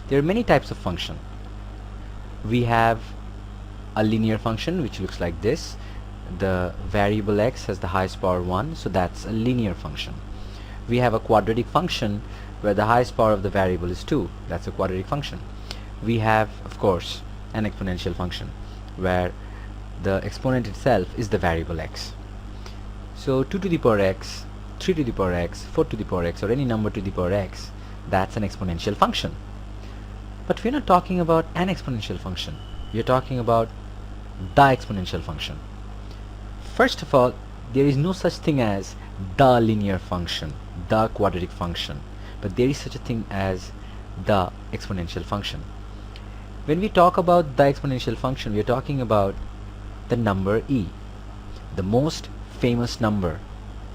There are many types of function. We have a linear function which looks like this. The variable x has the highest power 1, so that's a linear function. We have a quadratic function where the highest power of the variable is 2. That's a quadratic function. We have, of course, an exponential function where the exponent itself is the variable x. So 2 to the power x, 3 to the power x, 4 to the power x, or any number to the power x, that's an exponential function. But we're not talking about an exponential function. We're talking about the exponential function. First of all, there is no such thing as the linear function, the quadratic function, but there is such a thing as the exponential function. When we talk about the exponential function, we are talking about the number e, the most famous number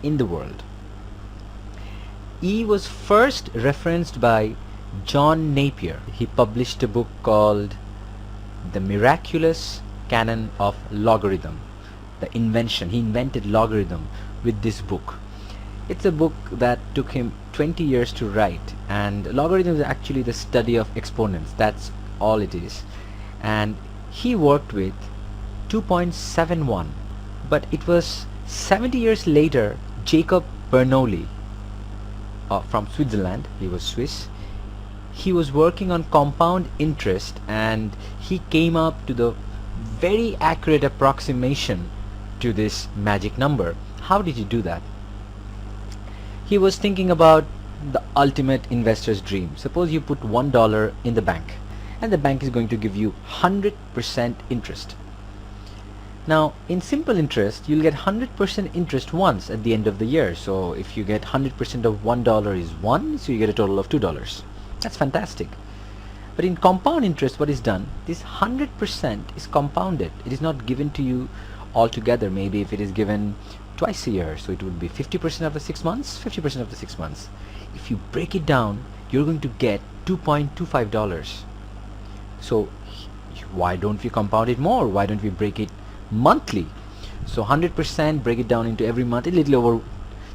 in the world. E was first referenced by John Napier. He published a book called The Miraculous Canon of Logarithm, the invention. He invented logarithm with this book. It's a book that took him 20 years to write, and logarithm is actually the study of exponents. That's all it is. And he worked with 2.71, but it was 70 years later Jacob Bernoulli from Switzerland, he was Swiss, he was working on compound interest, and he came up to the very accurate approximation to this magic number. How did he do that? He was thinking about the ultimate investor's dream. Suppose you put $1 in the bank, and the bank is going to give you 100% interest. Now, in simple interest, you'll get 100% interest once at the end of the year. So if you get 100% of $1 is 1, so you get a total of $2. That's fantastic. But in compound interest, what is done? This 100% is compounded. It is not given to you altogether. Maybe if it is given twice a year, so it would be 50% of the 6 months, 50% of the 6 months. If you break it down, you're going to get $2.25. So why don't we compound it more? Why don't we break it monthly? So 100%, break it down into every month, a little over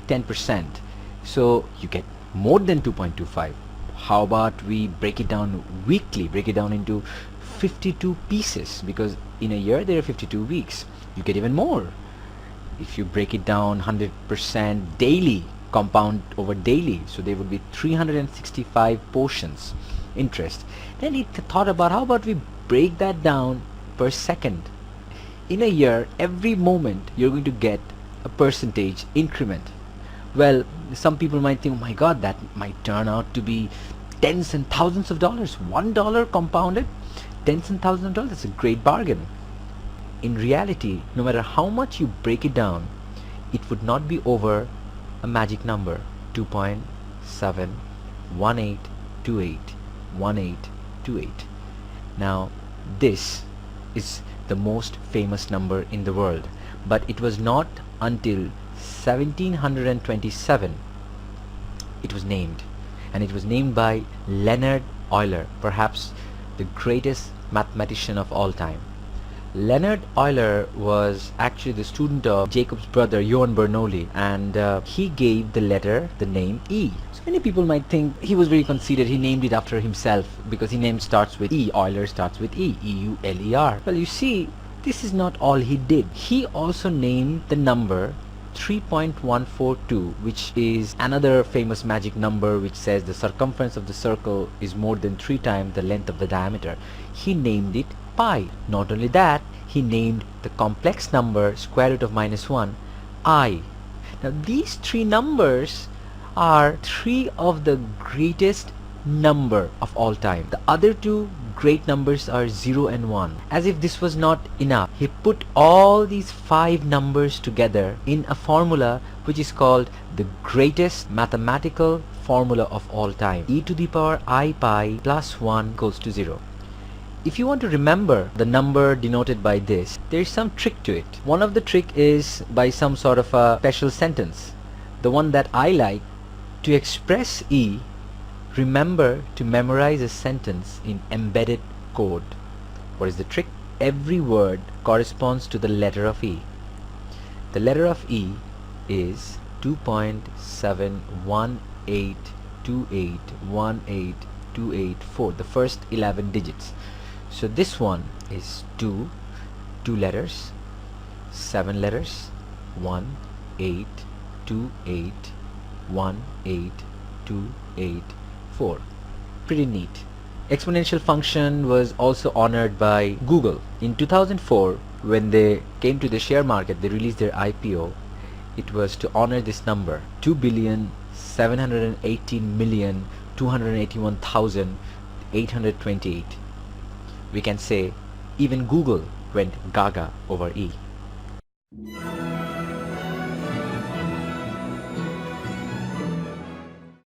10%. So you get more than 2.25. How about we break it down weekly, break it down into 52 pieces, because in a year there are 52 weeks. You get even more. If you break it down 100% daily, compound over daily, so there would be 365 portions interest. Then he thought about, how about we break that down per second. In a year, every moment you're going to get a percentage increment. Well, some people might think, oh my god, that might turn out to be tens and thousands of dollars. $1 compounded, tens and thousands of dollars. That's a great bargain. In reality, no matter how much you break it down, it would not be over a magic number, 2.718281828. Now, this is the most famous number in the world, but it was not until 1727 it was named, and it was named by Leonhard Euler, perhaps the greatest mathematician of all time. Leonhard Euler was actually the student of Jacob's brother Johann Bernoulli, and he gave the name E. So many people might think he was very conceited, he named it after himself because his name starts with E. Euler starts with E, E-U-L-E-R. Well, you see, this is not all he did. He also named the number 3.142, which is another famous magic number which says the circumference of the circle is more than 3 times the length of the diameter. He named it pi. Not only that, he named the complex number square root of -1 I. Now these 3 numbers are 3 of the greatest number of all time. The other 2 great numbers are 0 and 1. As if this was not enough, he put all these 5 numbers together in a formula which is called the greatest mathematical formula of all time. E to the power I pi plus 1 equals to 0. If you want to remember the number denoted by this, there is some trick to it. One of the trick is by some sort of a special sentence. The one that I like, to express E, remember to memorize a sentence in embedded code. What is the trick? Every word corresponds to the letter of E. The letter of E is 2.71828182884, the first 11 digits. So this one is 2 letters, 7 letters, 1 8 2 8 1 8 2 8 4. Pretty neat. Exponential function was also honored by Google. In 2004, when they came to the share market, they released their IPO. It was to honor this number, 2,718,281,828. We can say even Google went gaga over E.